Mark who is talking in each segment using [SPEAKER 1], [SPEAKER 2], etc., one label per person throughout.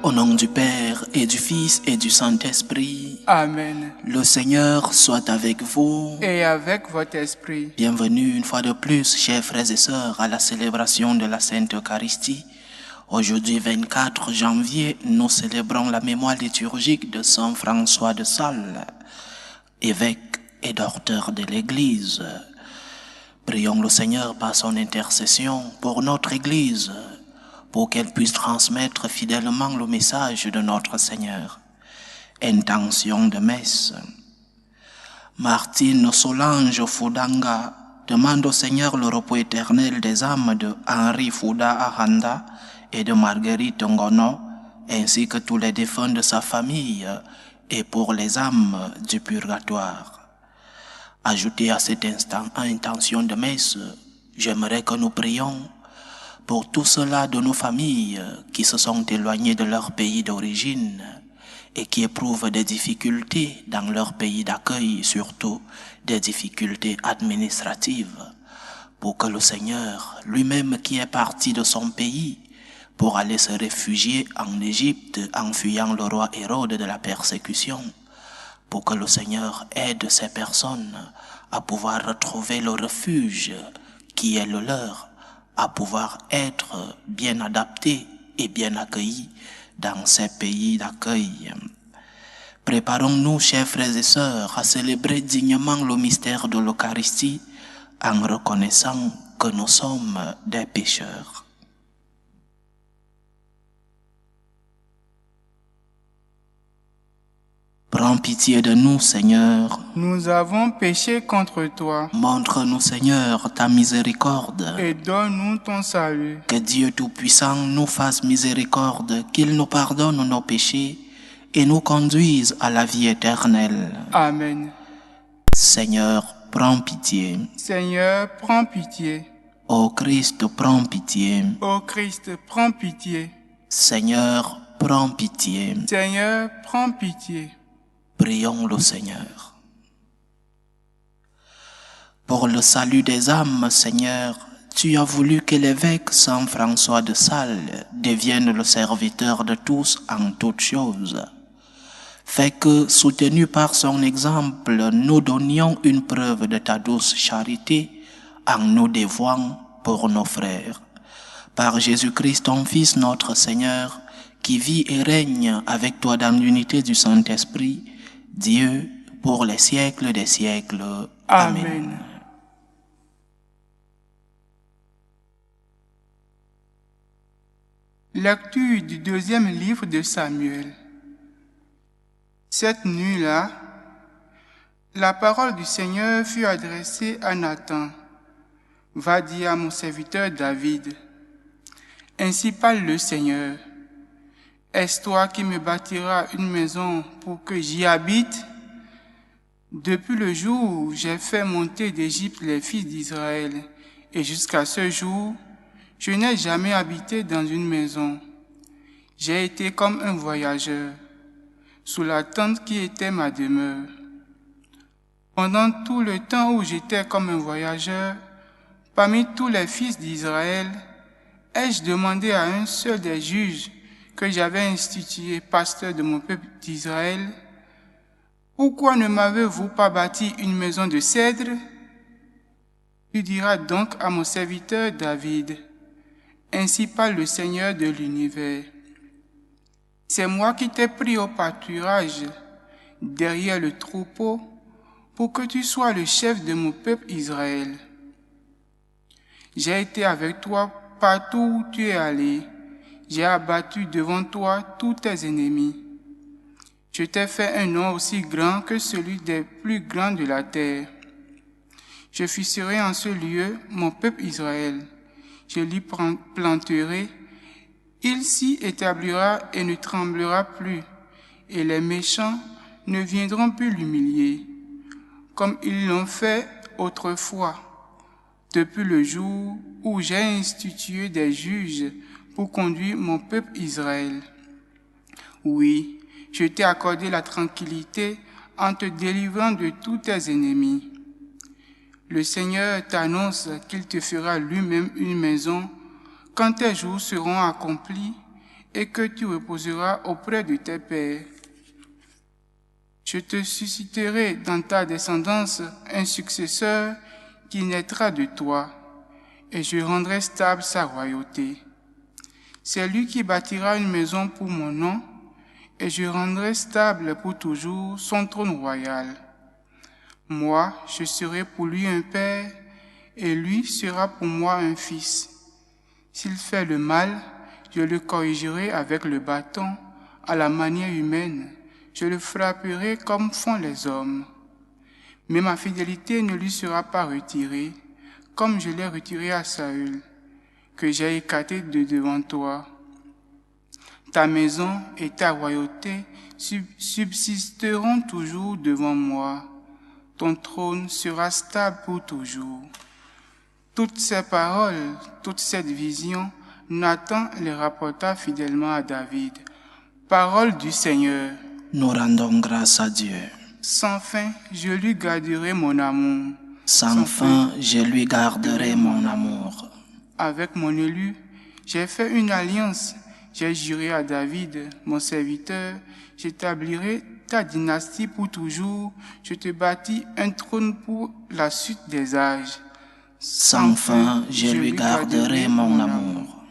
[SPEAKER 1] Au nom du Père et du Fils et du Saint-Esprit.
[SPEAKER 2] Amen.
[SPEAKER 1] Le Seigneur soit avec vous.
[SPEAKER 2] Et avec votre esprit.
[SPEAKER 1] Bienvenue une fois de plus, chers frères et sœurs, à la célébration de la Sainte Eucharistie. Aujourd'hui, 24 janvier, nous célébrons la mémoire liturgique de Saint François de Sales, évêque et docteur de l'Église. Prions le Seigneur par son intercession pour notre Église, pour qu'elle puisse transmettre fidèlement le message de notre Seigneur. Intention de messe. Martine Solange Foudanga demande au Seigneur le repos éternel des âmes de Henri Fouda Ahanda et de Marguerite Ngono, ainsi que tous les défunts de sa famille, et pour les âmes du purgatoire. Ajoutez à cette intention de messe, j'aimerais que nous prions pour tous ceux-là de nos familles qui se sont éloignés de leur pays d'origine et qui éprouvent des difficultés dans leur pays d'accueil, surtout des difficultés administratives, pour que le Seigneur, lui-même qui est parti de son pays pour aller se réfugier en Égypte en fuyant le roi Hérode de la persécution, pour que le Seigneur aide ces personnes à pouvoir retrouver le refuge qui est le leur, à pouvoir être bien adaptés et bien accueillis dans ces pays d'accueil. Préparons-nous, chers frères et sœurs, à célébrer dignement le mystère de l'Eucharistie en reconnaissant que nous sommes des pécheurs. Prends pitié de nous, Seigneur.
[SPEAKER 2] Nous avons péché contre toi.
[SPEAKER 1] Montre-nous, Seigneur, ta miséricorde.
[SPEAKER 2] Et donne-nous ton salut.
[SPEAKER 1] Que Dieu Tout-Puissant nous fasse miséricorde, qu'il nous pardonne nos péchés et nous conduise à la vie éternelle.
[SPEAKER 2] Amen.
[SPEAKER 1] Seigneur, prends pitié.
[SPEAKER 2] Seigneur, prends pitié.
[SPEAKER 1] Ô Christ, prends pitié.
[SPEAKER 2] Ô Christ, prends pitié.
[SPEAKER 1] Seigneur, prends pitié.
[SPEAKER 2] Seigneur, prends pitié.
[SPEAKER 1] Prions le Seigneur. Pour le salut des âmes, Seigneur, tu as voulu que l'évêque Saint François de Sales devienne le serviteur de tous en toutes choses. Fais que, soutenus par son exemple, nous donnions une preuve de ta douce charité en nous dévouant pour nos frères. Par Jésus-Christ, ton Fils, notre Seigneur, qui vit et règne avec toi dans l'unité du Saint-Esprit, Dieu, pour les siècles des siècles. Amen.
[SPEAKER 2] Amen. Lecture du deuxième livre de Samuel. Cette nuit-là, la parole du Seigneur fut adressée à Nathan. Va dire à mon serviteur David, ainsi parle le Seigneur. Est-ce toi qui me bâtiras une maison pour que j'y habite? Depuis le jour où j'ai fait monter d'Égypte les fils d'Israël, et jusqu'à ce jour, je n'ai jamais habité dans une maison. J'ai été comme un voyageur, sous la tente qui était ma demeure. Pendant tout le temps où j'étais comme un voyageur, parmi tous les fils d'Israël, ai-je demandé à un seul des juges que j'avais institué pasteur de mon peuple d'Israël, pourquoi ne m'avez-vous pas bâti une maison de cèdre? Tu diras donc à mon serviteur David, ainsi parle le Seigneur de l'univers. C'est moi qui t'ai pris au pâturage, derrière le troupeau, pour que tu sois le chef de mon peuple Israël. J'ai été avec toi partout où tu es allé. J'ai abattu devant toi tous tes ennemis. Je t'ai fait un nom aussi grand que celui des plus grands de la terre. Je fixerai en ce lieu mon peuple Israël. Je l'y planterai. Il s'y établira et ne tremblera plus, et les méchants ne viendront plus l'humilier, comme ils l'ont fait autrefois, depuis le jour où j'ai institué des juges pour conduire mon peuple Israël. Oui, je t'ai accordé la tranquillité en te délivrant de tous tes ennemis. Le Seigneur t'annonce qu'il te fera lui-même une maison quand tes jours seront accomplis et que tu reposeras auprès de tes pères. Je te susciterai dans ta descendance un successeur qui naîtra de toi, et je rendrai stable sa royauté. C'est lui qui bâtira une maison pour mon nom, et je rendrai stable pour toujours son trône royal. Moi, je serai pour lui un père, et lui sera pour moi un fils. S'il fait le mal, je le corrigerai avec le bâton, à la manière humaine. Je le frapperai comme font les hommes. Mais ma fidélité ne lui sera pas retirée, comme je l'ai retirée à Saül, que j'ai écarté de devant toi. Ta maison et ta royauté subsisteront toujours devant moi. Ton trône sera stable pour toujours. Toutes ces paroles, toute cette vision, Nathan les rapporta fidèlement à David. Parole du Seigneur.
[SPEAKER 1] Nous rendons grâce à Dieu.
[SPEAKER 2] Sans fin, je lui garderai mon amour.
[SPEAKER 1] Sans fin, je lui garderai mon amour.
[SPEAKER 2] Avec mon élu, j'ai fait une alliance. J'ai juré à David, mon serviteur, j'établirai ta dynastie pour toujours. Je te bâtis un trône pour la suite des âges.
[SPEAKER 1] Sans fin, je lui garderai mon amour.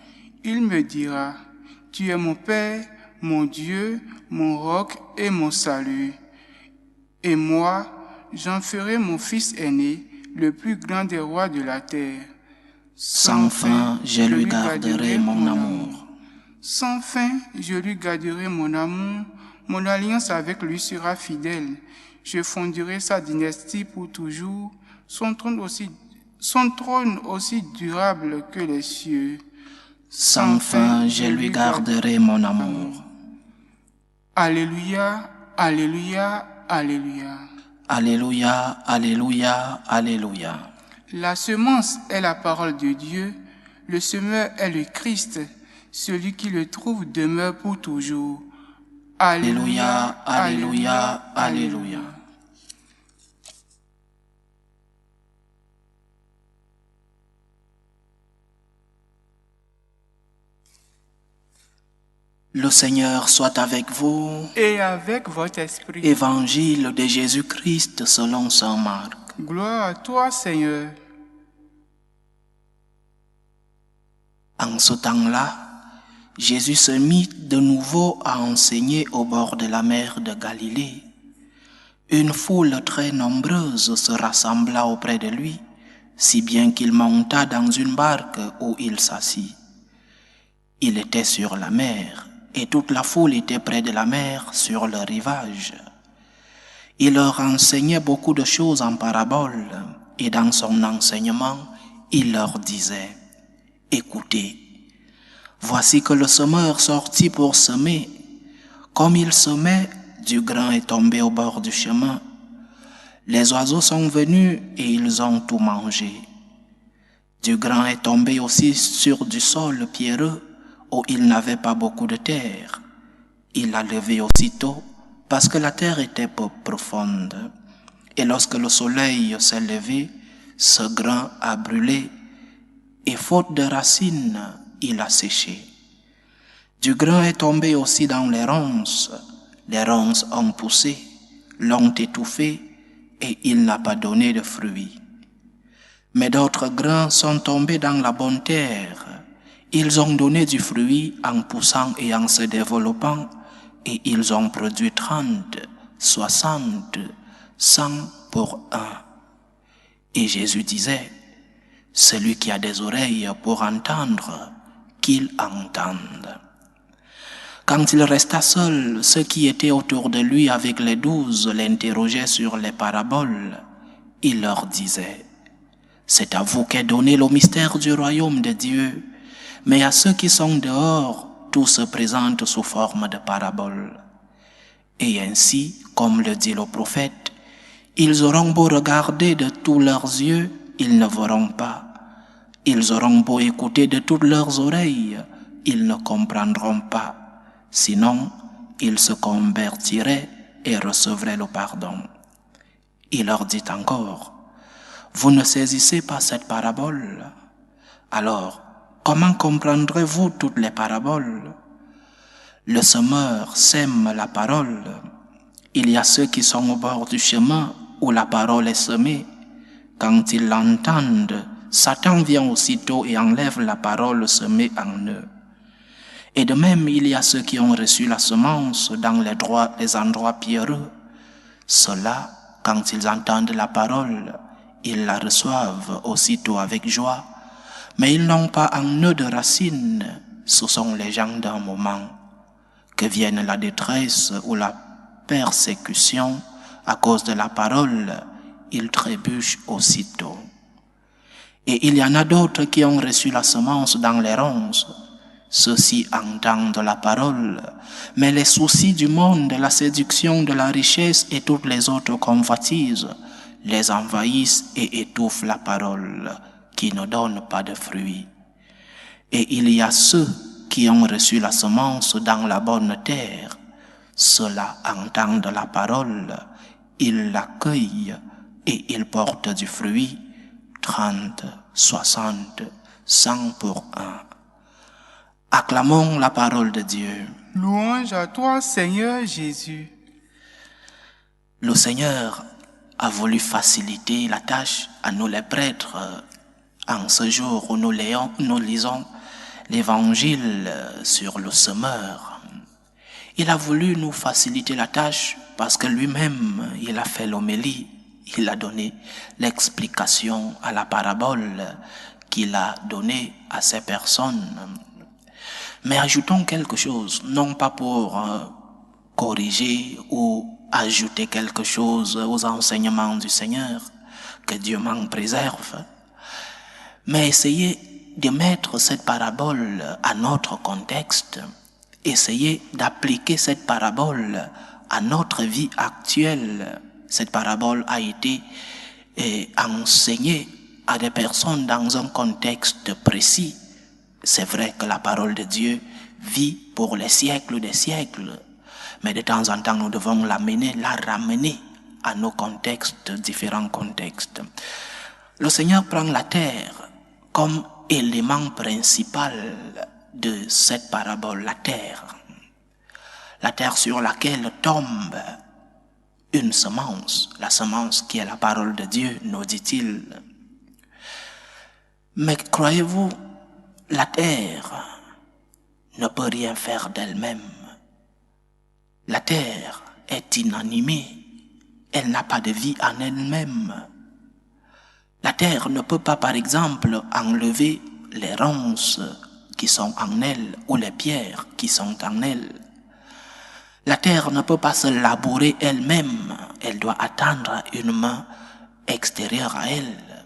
[SPEAKER 2] Il me dira, tu es mon Père, mon Dieu, mon roc et mon salut. Et moi, j'en ferai mon fils aîné, le plus grand des rois de la terre.
[SPEAKER 1] Sans fin, je lui garderai mon amour.
[SPEAKER 2] Sans fin, je lui garderai mon amour. Mon alliance avec lui sera fidèle. Je fonderai sa dynastie pour toujours, son trône aussi durable que les cieux.
[SPEAKER 1] Sans fin, je lui garderai mon amour.
[SPEAKER 2] Alléluia, alléluia, alléluia.
[SPEAKER 1] Alléluia, alléluia, alléluia.
[SPEAKER 2] La semence est la parole de Dieu, le semeur est le Christ, celui qui le trouve demeure pour toujours.
[SPEAKER 1] Alléluia, alléluia, alléluia. Le Seigneur soit avec vous.
[SPEAKER 2] Et avec votre esprit.
[SPEAKER 1] Évangile de Jésus-Christ selon saint Marc.
[SPEAKER 2] Gloire à toi, Seigneur.
[SPEAKER 1] En ce temps-là, Jésus se mit de nouveau à enseigner au bord de la mer de Galilée. Une foule très nombreuse se rassembla auprès de lui, si bien qu'il monta dans une barque où il s'assit. Il était sur la mer, et toute la foule était près de la mer sur le rivage. Il leur enseignait beaucoup de choses en paraboles, et dans son enseignement, il leur disait, « Écoutez, voici que le semeur sortit pour semer. Comme il semait, du grain est tombé au bord du chemin. Les oiseaux sont venus et ils ont tout mangé. Du grain est tombé aussi sur du sol pierreux, où il n'avait pas beaucoup de terre. Il l'a levé aussitôt, parce que la terre était peu profonde. Et lorsque le soleil s'est levé, ce grain a brûlé, et faute de racines, il a séché. Du grain est tombé aussi dans les ronces ont poussé, l'ont étouffé, et il n'a pas donné de fruits. Mais d'autres grains sont tombés dans la bonne terre. Ils ont donné du fruit en poussant et en se développant, et ils ont produit 30, 60, 100 pour un. Et Jésus disait, « Celui qui a des oreilles pour entendre, qu'il entende. » Quand il resta seul, ceux qui étaient autour de lui avec les 12 l'interrogeaient sur les paraboles. Il leur disait, « C'est à vous qu'est donné le mystère du royaume de Dieu. Mais à ceux qui sont dehors, tout se présente sous forme de paraboles. Et ainsi, comme le dit le prophète, ils auront beau regarder de tous leurs yeux, ils ne verront pas. Ils auront beau écouter de toutes leurs oreilles, ils ne comprendront pas. Sinon, ils se convertiraient et recevraient le pardon. Il leur dit encore, « Vous ne saisissez pas cette parabole? Alors, comment comprendrez-vous toutes les paraboles? Le semeur sème la parole. Il y a ceux qui sont au bord du chemin où la parole est semée. Quand ils l'entendent, Satan vient aussitôt et enlève la parole semée en eux. Et de même, il y a ceux qui ont reçu la semence dans les endroits pierreux. Ceux-là, quand ils entendent la parole, ils la reçoivent aussitôt avec joie, mais ils n'ont pas en eux de racines. Ce sont les gens d'un moment. Que vienne la détresse ou la persécution à cause de la parole, ils trébuchent aussitôt. Et il y en a d'autres qui ont reçu la semence dans les ronces. Ceux-ci entendent la parole, mais les soucis du monde, la séduction de la richesse et toutes les autres convoitises les envahissent et étouffent la parole, qui ne donne pas de fruits. Et il y a ceux qui ont reçu la semence dans la bonne terre. Ceux-là entendent la parole, ils l'accueillent et ils portent du fruit, 30, 60, 100 pour un. Acclamons la parole de Dieu.
[SPEAKER 2] Louange à toi, Seigneur Jésus.
[SPEAKER 1] Le Seigneur a voulu faciliter la tâche à nous les prêtres en ce jour où nous lisons l'évangile sur le semeur. Il a voulu nous faciliter la tâche parce que lui-même, il a fait l'homélie. Il a donné l'explication à la parabole qu'il a donnée à ces personnes. Mais ajoutons quelque chose, non pas pour corriger ou ajouter quelque chose aux enseignements du Seigneur, que Dieu m'en préserve, mais essayer de mettre cette parabole à notre contexte, essayer d'appliquer cette parabole à notre vie actuelle. Cette parabole a été enseignée à des personnes dans un contexte précis. C'est vrai que la parole de Dieu vit pour les siècles des siècles, mais de temps en temps nous devons la ramener à nos contextes, différents contextes. Le Seigneur prend la terre comme élément principal de cette parabole, la terre sur laquelle tombe une semence, la semence qui est la parole de Dieu, nous dit-il. Mais croyez-vous, la terre ne peut rien faire d'elle-même. La terre est inanimée, elle n'a pas de vie en elle-même. La terre ne peut pas, par exemple, enlever les ronces qui sont en elle ou les pierres qui sont en elle. La terre ne peut pas se labourer elle-même, elle doit attendre une main extérieure à elle.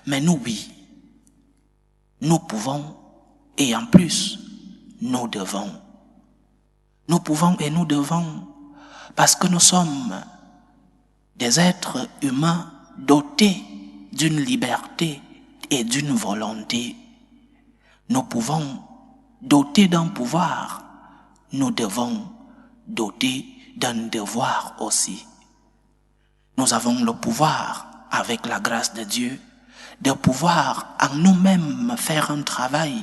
[SPEAKER 1] Mais nous, oui, nous pouvons et en plus, nous devons. Nous pouvons et nous devons parce que nous sommes des êtres humains dotés d'une liberté et d'une volonté. Nous pouvons doter d'un pouvoir, nous devons doter d'un devoir aussi. Nous avons le pouvoir, avec la grâce de Dieu, de pouvoir en nous-mêmes faire un travail.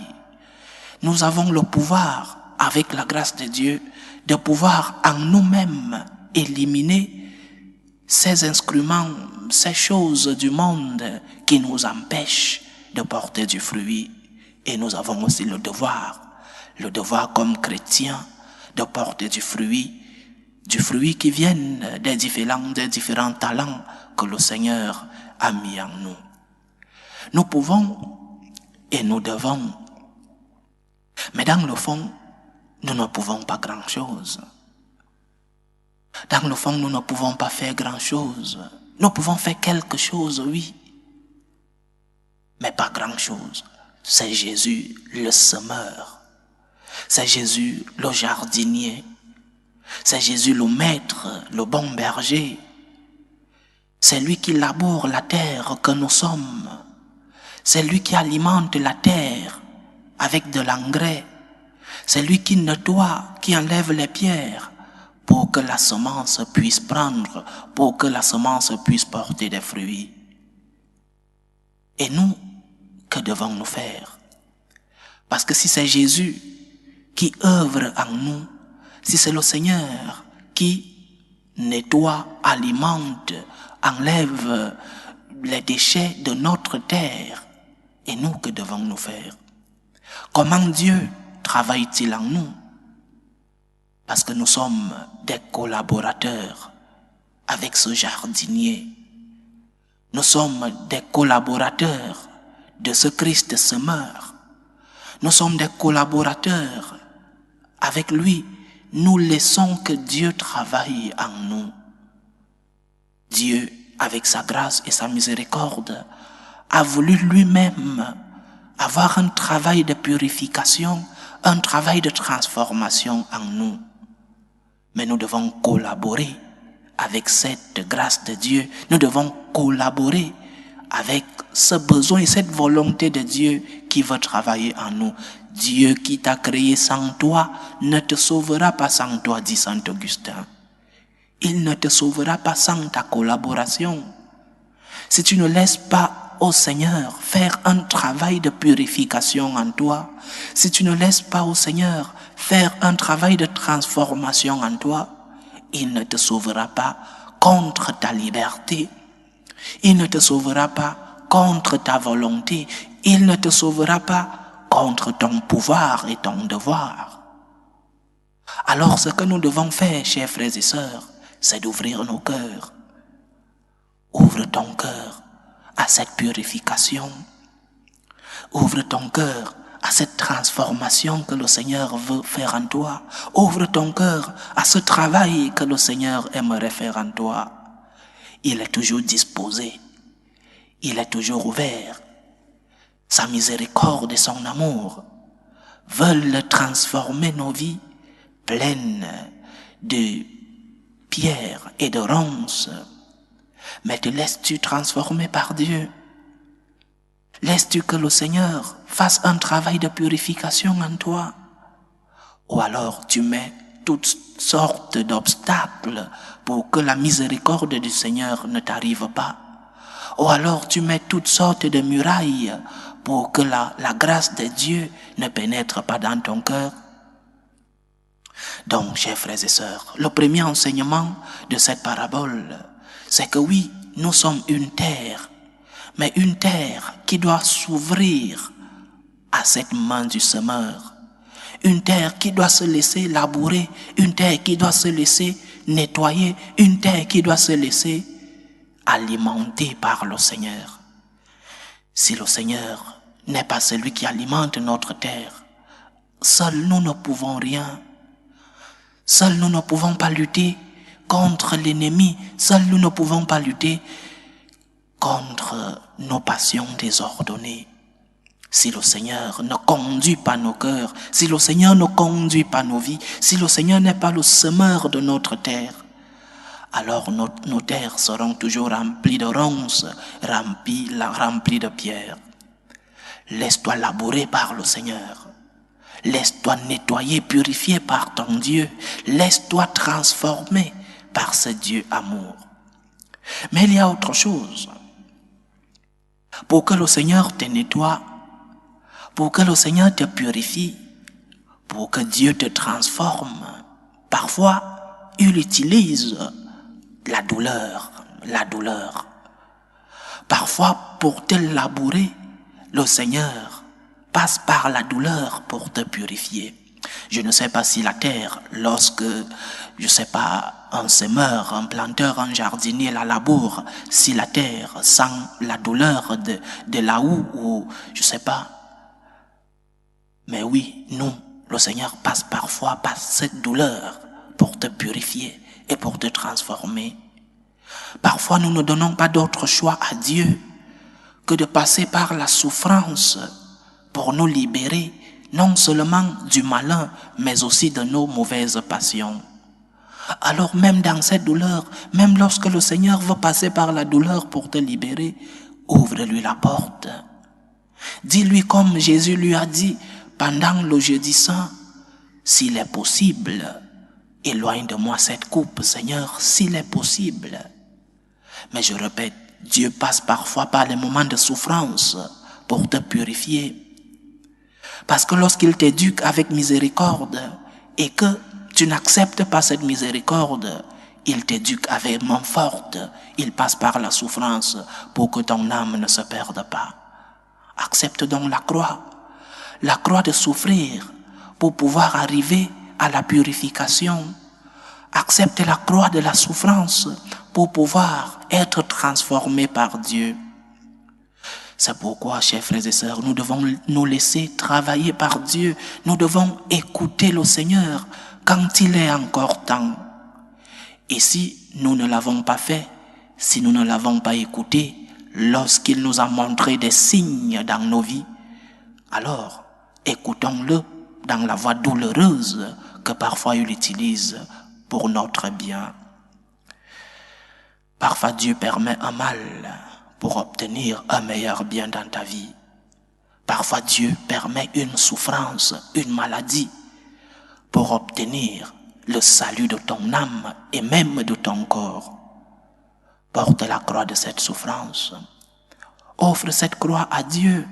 [SPEAKER 1] Nous avons le pouvoir, avec la grâce de Dieu, de pouvoir en nous-mêmes éliminer ces instruments, ces choses du monde qui nous empêchent de porter du fruit. Et nous avons aussi le devoir comme chrétiens, de porter du fruit qui vient des différents talents que le Seigneur a mis en nous. Nous pouvons et nous devons, mais dans le fond, nous ne pouvons pas grand-chose. Dans le fond, nous ne pouvons pas faire grand-chose. Nous pouvons faire quelque chose, oui, mais pas grand-chose. C'est Jésus le semeur. C'est Jésus le jardinier. C'est Jésus le maître, le bon berger. C'est lui qui laboure la terre que nous sommes. C'est lui qui alimente la terre avec de l'engrais. C'est lui qui nettoie, qui enlève les pierres pour que la semence puisse prendre, pour que la semence puisse porter des fruits. Et nous, que devons-nous faire? Parce que si c'est Jésus qui œuvre en nous, si c'est le Seigneur qui nettoie, alimente, enlève les déchets de notre terre, et nous, que devons-nous faire? Comment Dieu travaille-t-il en nous? Parce que nous sommes des collaborateurs avec ce jardinier. Nous sommes des collaborateurs de ce Christ semeur. Nous sommes des collaborateurs avec lui. Nous laissons que Dieu travaille en nous. Dieu, avec sa grâce et sa miséricorde, a voulu lui-même avoir un travail de purification, un travail de transformation en nous. Mais nous devons collaborer avec cette grâce de Dieu. Nous devons collaborer avec ce besoin et cette volonté de Dieu qui veut travailler en nous. Dieu qui t'a créé sans toi ne te sauvera pas sans toi, dit saint Augustin. Il ne te sauvera pas sans ta collaboration. Si tu ne laisses pas au Seigneur faire un travail de purification en toi, si tu ne laisses pas au Seigneur faire un travail de transformation en toi, il ne te sauvera pas contre ta liberté. Il ne te sauvera pas contre ta volonté. Il ne te sauvera pas contre ton pouvoir et ton devoir. Alors ce que nous devons faire, chers frères et sœurs, c'est d'ouvrir nos cœurs. Ouvre ton cœur à cette purification. Ouvre ton cœur à cette transformation que le Seigneur veut faire en toi. Ouvre ton cœur à ce travail que le Seigneur aimerait faire en toi. Il est toujours disposé. Il est toujours ouvert. Sa miséricorde et son amour veulent transformer nos vies pleines de pierres et de ronces. Mais te laisses-tu transformer par Dieu? Laisses-tu que le Seigneur fasse un travail de purification en toi? Ou alors tu mets toutes sortes d'obstacles pour que la miséricorde du Seigneur ne t'arrive pas? Ou alors tu mets toutes sortes de murailles pour que la grâce de Dieu ne pénètre pas dans ton cœur? Donc, chers frères et sœurs, le premier enseignement de cette parabole, c'est que oui, nous sommes une terre, mais une terre qui doit s'ouvrir à cette main du semeur. Une terre qui doit se laisser labourer, une terre qui doit se laisser nettoyer, une terre qui doit se laisser alimenter par le Seigneur. Si le Seigneur n'est pas celui qui alimente notre terre, seuls nous ne pouvons rien. Seuls nous ne pouvons pas lutter contre l'ennemi. Seuls nous ne pouvons pas lutter contre nos passions désordonnées. Si le Seigneur ne conduit pas nos cœurs, si le Seigneur ne conduit pas nos vies, si le Seigneur n'est pas le semeur de notre terre, alors nos terres seront toujours remplies de ronces, remplies de pierres. Laisse-toi labourer par le Seigneur. Laisse-toi nettoyer, purifier par ton Dieu. Laisse-toi transformer par ce Dieu amour. Mais il y a autre chose. Pour que le Seigneur te nettoie, pour que le Seigneur te purifie, pour que Dieu te transforme, parfois il utilise la douleur. Parfois, pour te labourer, le Seigneur passe par la douleur pour te purifier. Je ne sais pas si la terre, lorsque, un semeur, un planteur, un jardinier la laboure, si la terre sent la douleur de la houe ou Mais oui, nous, le Seigneur passe parfois par cette douleur pour te purifier et pour te transformer. Parfois, nous ne donnons pas d'autre choix à Dieu que de passer par la souffrance pour nous libérer non seulement du malin, mais aussi de nos mauvaises passions. Alors même dans cette douleur, même lorsque le Seigneur veut passer par la douleur pour te libérer, ouvre-lui la porte. Dis-lui comme Jésus lui a dit pendant le jeudi saint, s'il est possible, éloigne de moi cette coupe, Seigneur, s'il est possible. Mais je répète, Dieu passe parfois par les moments de souffrance pour te purifier. Parce que lorsqu'il t'éduque avec miséricorde et que tu n'acceptes pas cette miséricorde, il t'éduque avec main forte. Il passe par la souffrance pour que ton âme ne se perde pas. Accepte donc la croix de souffrir pour pouvoir arriver à la purification. Accepte la croix de la souffrance pour pouvoir être transformé par Dieu. C'est pourquoi, chers frères et sœurs, nous devons nous laisser travailler par Dieu. Nous devons écouter le Seigneur quand il est encore temps. Et si nous ne l'avons pas fait, si nous ne l'avons pas écouté, lorsqu'il nous a montré des signes dans nos vies, alors écoutons-le dans la voie douloureuse que parfois il utilise pour notre bien. Parfois Dieu permet un mal pour obtenir un meilleur bien dans ta vie. Parfois Dieu permet une souffrance, une maladie pour obtenir le salut de ton âme et même de ton corps. Porte la croix de cette souffrance. Offre cette croix à Dieu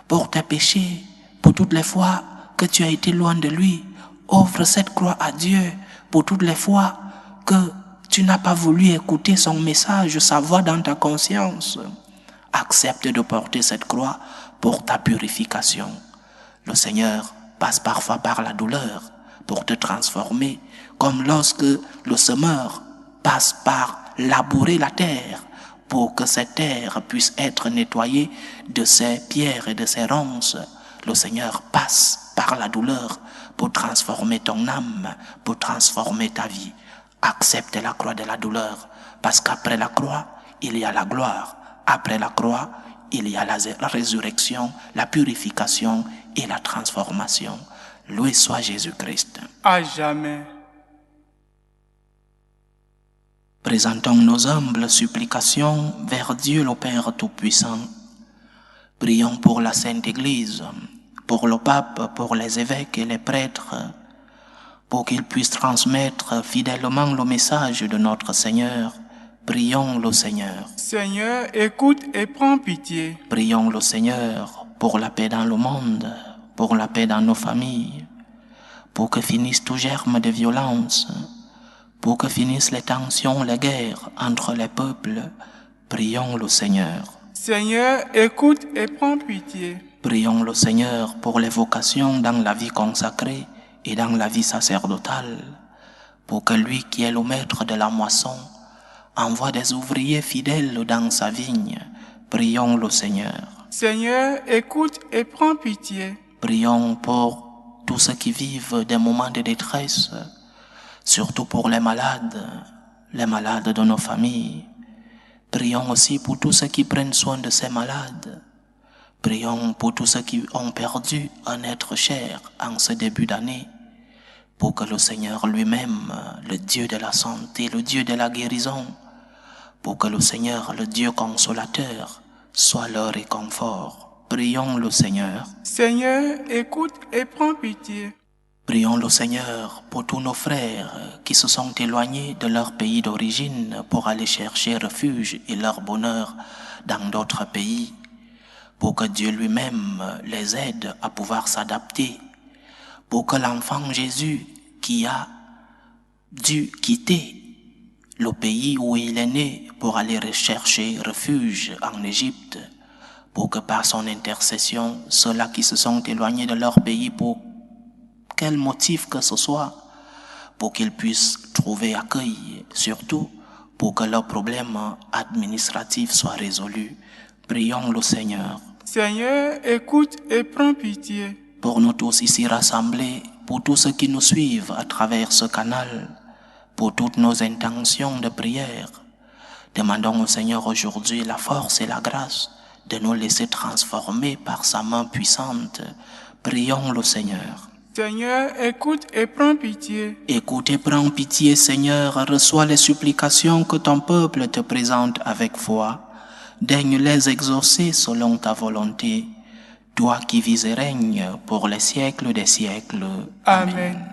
[SPEAKER 1] pour tes péchés, pour toutes les fois que tu as été loin de lui. Offre cette croix à Dieu pour toutes les fois que tu n'as pas voulu écouter son message, sa voix dans ta conscience. Accepte de porter cette croix pour ta purification. Le Seigneur passe parfois par la douleur pour te transformer, comme lorsque le semeur passe par labourer la terre pour que cette terre puisse être nettoyée de ses pierres et de ses ronces. Le Seigneur passe par la douleur pour transformer ton âme, pour transformer ta vie. Accepte la croix de la douleur, parce qu'après la croix, il y a la gloire. Après la croix, il y a la résurrection, la purification et la transformation. Loué soit Jésus-Christ.
[SPEAKER 2] À jamais.
[SPEAKER 1] Présentons nos humbles supplications vers Dieu le Père Tout-Puissant. Prions pour la Sainte Église, pour le pape, pour les évêques et les prêtres, pour qu'ils puissent transmettre fidèlement le message de notre Seigneur. Prions le Seigneur.
[SPEAKER 2] Seigneur, écoute et prends pitié.
[SPEAKER 1] Prions le Seigneur pour la paix dans le monde, pour la paix dans nos familles, pour que finisse tout germe de violence, pour que finissent les tensions, les guerres entre les peuples. Prions le Seigneur.
[SPEAKER 2] Seigneur, écoute et prends pitié.
[SPEAKER 1] Prions le Seigneur pour les vocations dans la vie consacrée et dans la vie sacerdotale, pour que lui qui est le maître de la moisson envoie des ouvriers fidèles dans sa vigne. Prions le Seigneur.
[SPEAKER 2] Seigneur, écoute et prends pitié.
[SPEAKER 1] Prions pour tous ceux qui vivent des moments de détresse, surtout pour les malades de nos familles. Prions aussi pour tous ceux qui prennent soin de ces malades. Prions pour tous ceux qui ont perdu un être cher en ce début d'année, pour que le Seigneur lui-même, le Dieu de la santé, le Dieu de la guérison, pour que le Seigneur, le Dieu consolateur, soit leur réconfort. Prions le Seigneur.
[SPEAKER 2] Seigneur, écoute et prends pitié.
[SPEAKER 1] Prions le Seigneur pour tous nos frères qui se sont éloignés de leur pays d'origine pour aller chercher refuge et leur bonheur dans d'autres pays, pour que Dieu lui-même les aide à pouvoir s'adapter, pour que l'enfant Jésus qui a dû quitter le pays où il est né pour aller rechercher refuge en Égypte, pour que par son intercession, ceux-là qui se sont éloignés de leur pays pour quel motif que ce soit, pour qu'ils puissent trouver accueil, surtout pour que leurs problèmes administratifs soient résolus. Prions le Seigneur.
[SPEAKER 2] Seigneur, écoute et prends pitié.
[SPEAKER 1] Pour nous tous ici rassemblés, pour tous ceux qui nous suivent à travers ce canal, pour toutes nos intentions de prière, demandons au Seigneur aujourd'hui la force et la grâce de nous laisser transformer par sa main puissante. Prions le Seigneur.
[SPEAKER 2] Seigneur, écoute et prends pitié.
[SPEAKER 1] Écoute et prends pitié, Seigneur, reçois les supplications que ton peuple te présente avec foi. Daigne les exaucer selon ta volonté, toi qui vis et règnes pour les siècles des siècles.
[SPEAKER 2] Amen.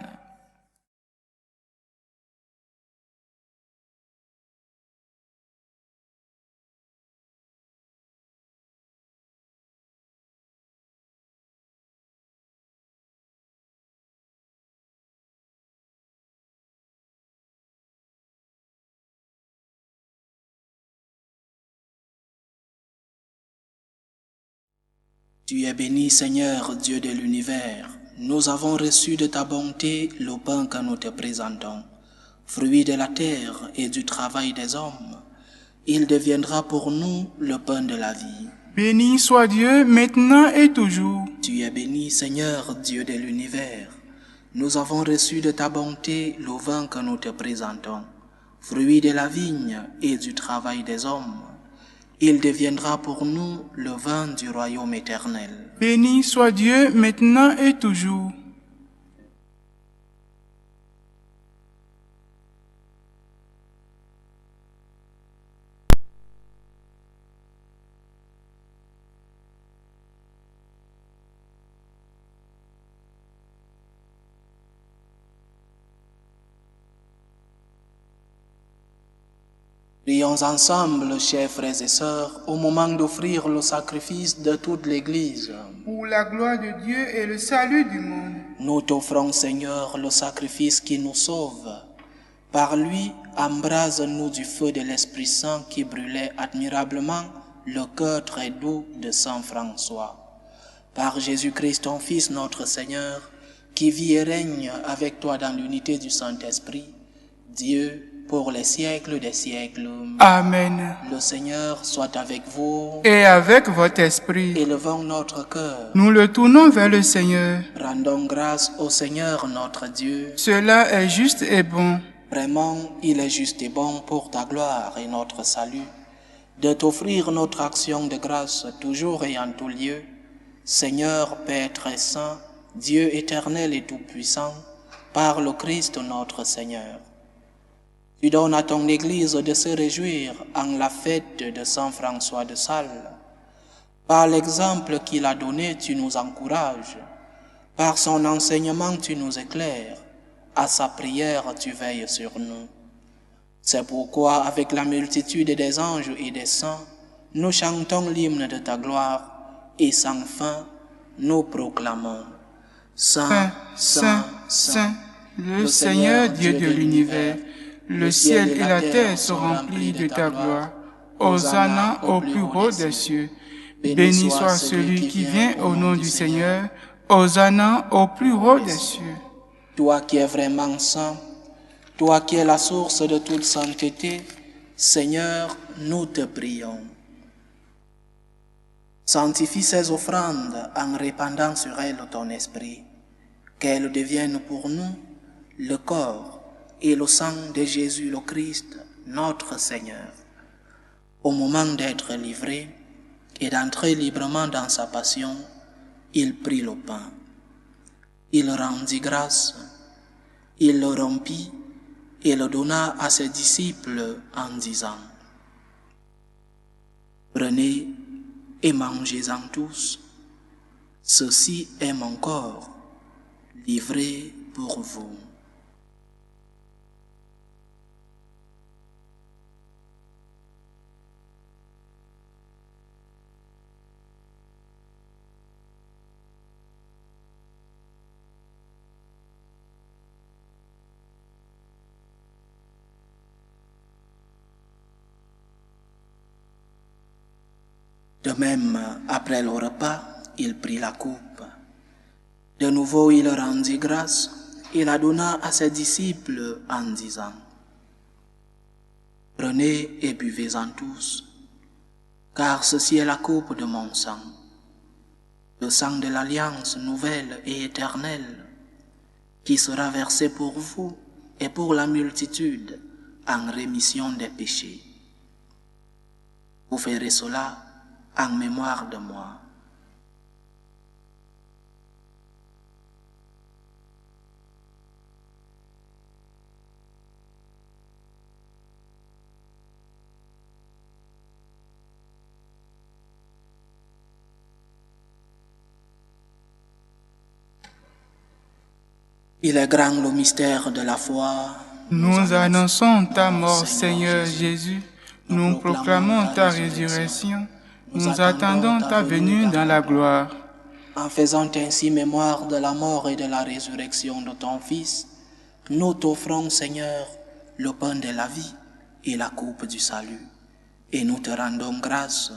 [SPEAKER 1] Tu es béni, Seigneur, Dieu de l'univers. Nous avons reçu de ta bonté le pain que nous te présentons, fruit de la terre et du travail des hommes. Il deviendra pour nous le pain de la vie.
[SPEAKER 2] Béni soit Dieu, maintenant et toujours.
[SPEAKER 1] Tu es béni, Seigneur, Dieu de l'univers. Nous avons reçu de ta bonté le vin que nous te présentons, fruit de la vigne et du travail des hommes. Il deviendra pour nous le vin du royaume éternel.
[SPEAKER 2] Béni soit Dieu, maintenant et toujours.
[SPEAKER 1] Prions ensemble, chers frères et sœurs, au moment d'offrir le sacrifice de toute l'Église.
[SPEAKER 2] Pour la gloire de Dieu et le salut du monde.
[SPEAKER 1] Nous t'offrons, Seigneur, le sacrifice qui nous sauve. Par lui, embrase-nous du feu de l'Esprit Saint qui brûlait admirablement le cœur très doux de Saint François. Par Jésus-Christ, ton Fils, notre Seigneur, qui vit et règne avec toi dans l'unité du Saint-Esprit, Dieu, pour les siècles des siècles.
[SPEAKER 2] Amen.
[SPEAKER 1] Le Seigneur soit avec vous.
[SPEAKER 2] Et avec votre esprit.
[SPEAKER 1] Élevons notre cœur.
[SPEAKER 2] Nous le tournons vers le Seigneur.
[SPEAKER 1] Rendons grâce au Seigneur notre Dieu.
[SPEAKER 2] Cela est juste et bon.
[SPEAKER 1] Vraiment, il est juste et bon pour ta gloire et notre salut, de t'offrir notre action de grâce toujours et en tout lieu. Seigneur, Père très saint, Dieu éternel et tout-puissant, par le Christ notre Seigneur. Tu donnes à ton Église de se réjouir en la fête de Saint François de Sales. Par l'exemple qu'il a donné, tu nous encourages. Par son enseignement, tu nous éclaires. À sa prière, tu veilles sur nous. C'est pourquoi, avec la multitude des anges et des saints, nous chantons l'hymne de ta gloire et sans fin, nous proclamons.
[SPEAKER 2] Saint, Saint, Saint, le Seigneur Dieu de l'univers. Le ciel et la terre sont remplis de ta gloire. Hosanna au plus haut des cieux. Béni soit celui qui vient au nom du Seigneur. Hosanna au plus haut des cieux.
[SPEAKER 1] Toi qui es vraiment saint, toi qui es la source de toute sainteté, Seigneur, nous te prions. Sanctifie ces offrandes en répandant sur elles ton esprit, qu'elles deviennent pour nous le corps et le sang de Jésus le Christ, notre Seigneur. Au moment d'être livré et d'entrer librement dans sa passion, il prit le pain. Il rendit grâce, il le rompit et le donna à ses disciples en disant : Prenez et mangez-en tous, ceci est mon corps, livré pour vous. De même, après le repas, il prit la coupe. De nouveau, il rendit grâce et la donna à ses disciples en disant : Prenez et buvez-en tous, car ceci est la coupe de mon sang, le sang de l'alliance nouvelle et éternelle, qui sera versé pour vous et pour la multitude en rémission des péchés. Vous ferez cela en mémoire de moi. Il est grand le mystère de la foi.
[SPEAKER 2] Nous annonçons ta mort, Seigneur Jésus. Nous proclamons ta résurrection. Nous attendons ta venue dans la gloire.
[SPEAKER 1] En faisant ainsi mémoire de la mort et de la résurrection de ton Fils, nous t'offrons, Seigneur, le pain de la vie et la coupe du salut. Et nous te rendons grâce,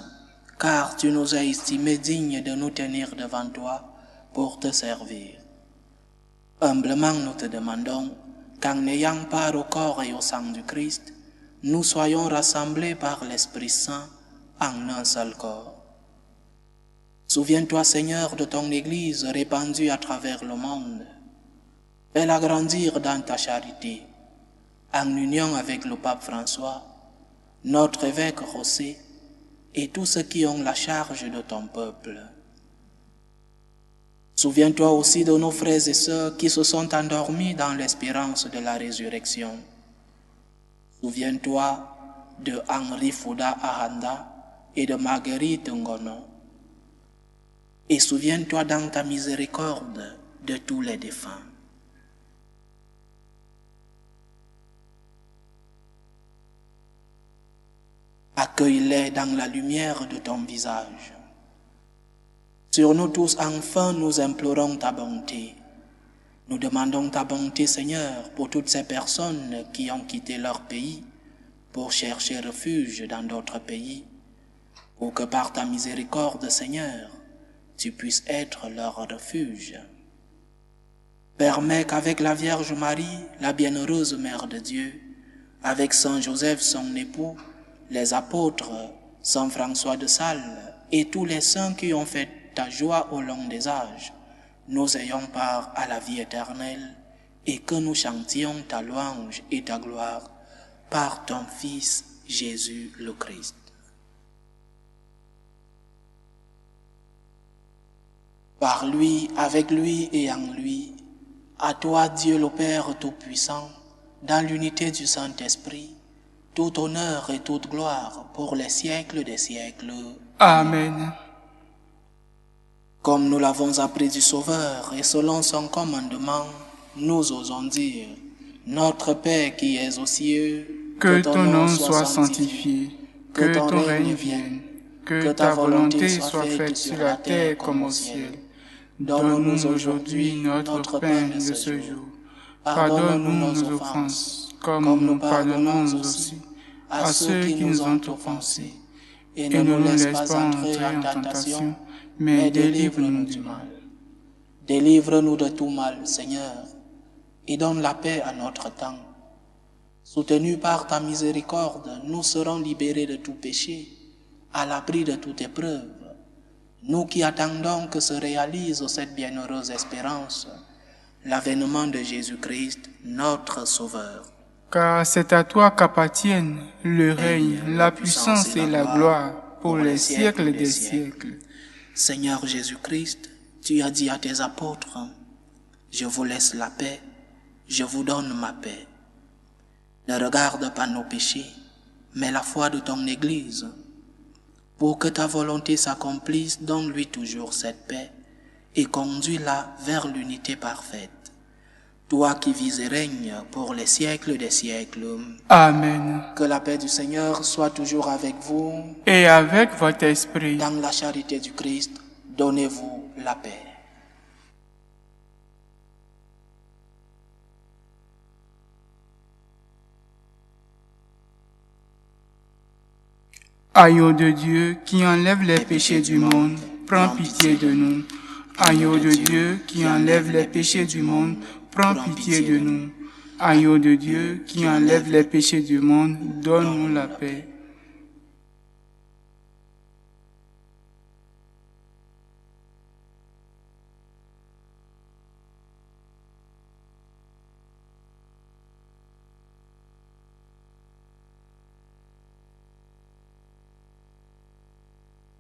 [SPEAKER 1] car tu nous as estimés dignes de nous tenir devant toi pour te servir. Humblement nous te demandons qu'en n'ayant part au corps et au sang du Christ, nous soyons rassemblés par l'Esprit Saint en un seul corps. Souviens-toi, Seigneur, de ton Église répandue à travers le monde. Fais-la grandir dans ta charité, en union avec le pape François, notre évêque José et tous ceux qui ont la charge de ton peuple. Souviens-toi aussi de nos frères et sœurs qui se sont endormis dans l'espérance de la résurrection. Souviens-toi de Henri Fouda Ahanda et de Marguerite Ngono. Et souviens-toi dans ta miséricorde de tous les défunts. Accueille-les dans la lumière de ton visage. Sur nous tous, enfin, nous implorons ta bonté. Nous demandons ta bonté, Seigneur, pour toutes ces personnes qui ont quitté leur pays pour chercher refuge dans d'autres pays, pour que par ta miséricorde, Seigneur, tu puisses être leur refuge. Permets qu'avec la Vierge Marie, la bienheureuse Mère de Dieu, avec Saint Joseph, son époux, les apôtres, Saint François de Sales et tous les saints qui ont fait ta joie au long des âges, nous ayons part à la vie éternelle et que nous chantions ta louange et ta gloire par ton Fils Jésus le Christ. Par lui, avec lui et en lui, à toi Dieu le Père Tout-Puissant, dans l'unité du Saint-Esprit, tout honneur et toute gloire pour les siècles des siècles.
[SPEAKER 2] Amen.
[SPEAKER 1] Comme nous l'avons appris du Sauveur et selon son commandement, nous osons dire, Notre Père qui es aux cieux,
[SPEAKER 2] que ton nom soit sanctifié, que ton règne vienne, que ta volonté soit faite sur la terre comme au ciel. Donne-nous aujourd'hui notre pain de ce jour. Pardonne-nous nos offenses, comme nous pardonnons aussi à ceux qui nous ont offensés. Et ne nous laisse pas entrer en tentation, mais délivre-nous du mal.
[SPEAKER 1] Délivre-nous de tout mal, Seigneur, et donne la paix à notre temps. Soutenus par ta miséricorde, nous serons libérés de tout péché, à l'abri de toute épreuve. Nous qui attendons que se réalise cette bienheureuse espérance, l'avènement de Jésus-Christ, notre Sauveur.
[SPEAKER 2] Car c'est à toi qu'appartiennent le règne, la puissance et la gloire pour les siècles des siècles.
[SPEAKER 1] Seigneur Jésus-Christ, tu as dit à tes apôtres, « Je vous laisse la paix, je vous donne ma paix. Ne regarde pas nos péchés, mais la foi de ton Église. Pour que ta volonté s'accomplisse, donne-lui toujours cette paix et conduis-la vers l'unité parfaite. Toi qui vis et règnes pour les siècles des siècles.
[SPEAKER 2] Amen.
[SPEAKER 1] Que la paix du Seigneur soit toujours avec vous.
[SPEAKER 2] Et avec votre esprit.
[SPEAKER 1] Dans la charité du Christ, donnez-vous la paix.
[SPEAKER 2] Agneau de Dieu qui enlève les péchés du monde, prends pitié de nous. Agneau de Dieu qui enlève les péchés du monde, prends pitié de nous. Agneau de Dieu qui enlève les péchés du monde, donne-nous la paix.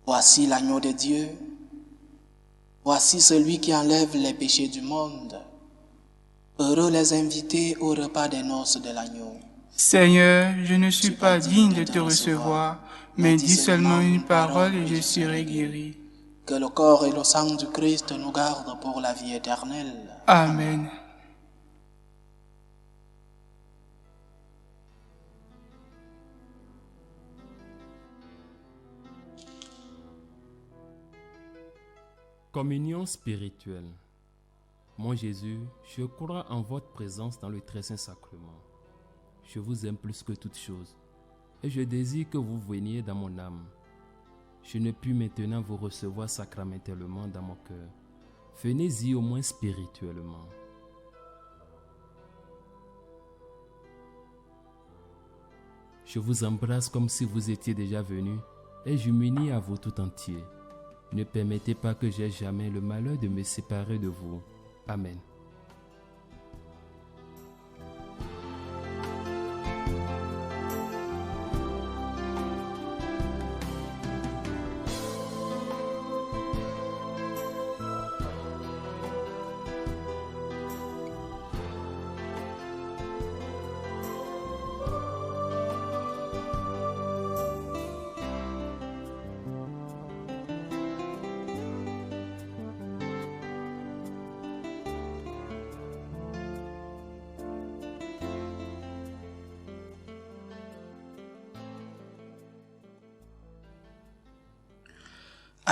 [SPEAKER 1] Voici l'agneau de Dieu. Voici celui qui enlève les péchés du monde. Heureux les invités au repas des noces de l'agneau.
[SPEAKER 2] Seigneur, je ne suis pas digne de te recevoir, mais dis seulement une parole et je serai guéri.
[SPEAKER 1] Que le corps et le sang du Christ nous gardent pour la vie éternelle.
[SPEAKER 2] Amen.
[SPEAKER 3] Communion spirituelle. Mon Jésus, je crois en votre présence dans le très saint sacrement. Je vous aime plus que toute chose et je désire que vous veniez dans mon âme. je ne puis maintenant vous recevoir sacramentellement dans mon cœur. Venez-y au moins spirituellement. Je vous embrasse comme si vous étiez déjà venu et je m'unis à vous tout entier. Ne permettez pas que j'aie jamais le malheur de me séparer de vous. Amen.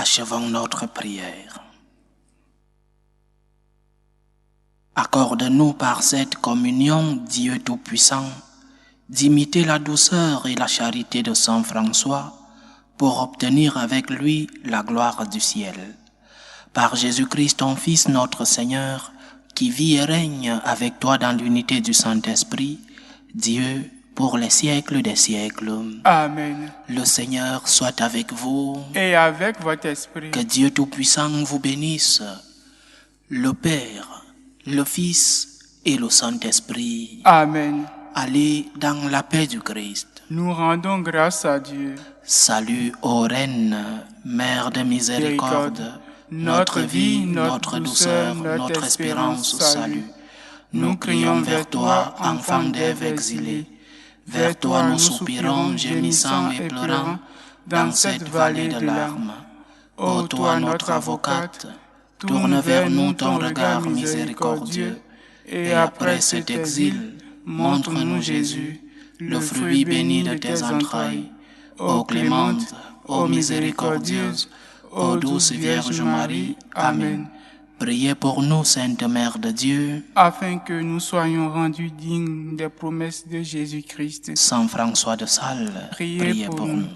[SPEAKER 1] Achevons notre prière. Accorde-nous par cette communion, Dieu Tout-Puissant, d'imiter la douceur et la charité de Saint François pour obtenir avec lui la gloire du ciel. Par Jésus-Christ, ton Fils, notre Seigneur, qui vit et règne avec toi dans l'unité du Saint-Esprit, Dieu, pour les siècles des siècles.
[SPEAKER 2] Amen.
[SPEAKER 1] Le Seigneur soit avec vous.
[SPEAKER 2] Et avec votre esprit.
[SPEAKER 1] Que Dieu Tout-Puissant vous bénisse, le Père, le Fils et le Saint-Esprit.
[SPEAKER 2] Amen.
[SPEAKER 1] Allez dans la paix du Christ.
[SPEAKER 2] Nous rendons grâce à Dieu.
[SPEAKER 1] Salut ô Reine, Mère de miséricorde, notre vie, notre douceur, notre espérance, salut. Nous crions vers toi, enfant d'Ève exilée. Vers toi nous soupirons, gémissant et pleurant, dans cette vallée de larmes. Ô toi notre avocate, tourne vers nous ton regard miséricordieux, et après cet exil, montre-nous Jésus, le fruit béni de tes entrailles. Ô clémente, ô miséricordieuse, ô douce Vierge Marie. Amen. Priez pour nous, Sainte Mère de Dieu,
[SPEAKER 2] afin que nous soyons rendus dignes des promesses de Jésus-Christ.
[SPEAKER 1] Saint François de Sales, priez pour nous.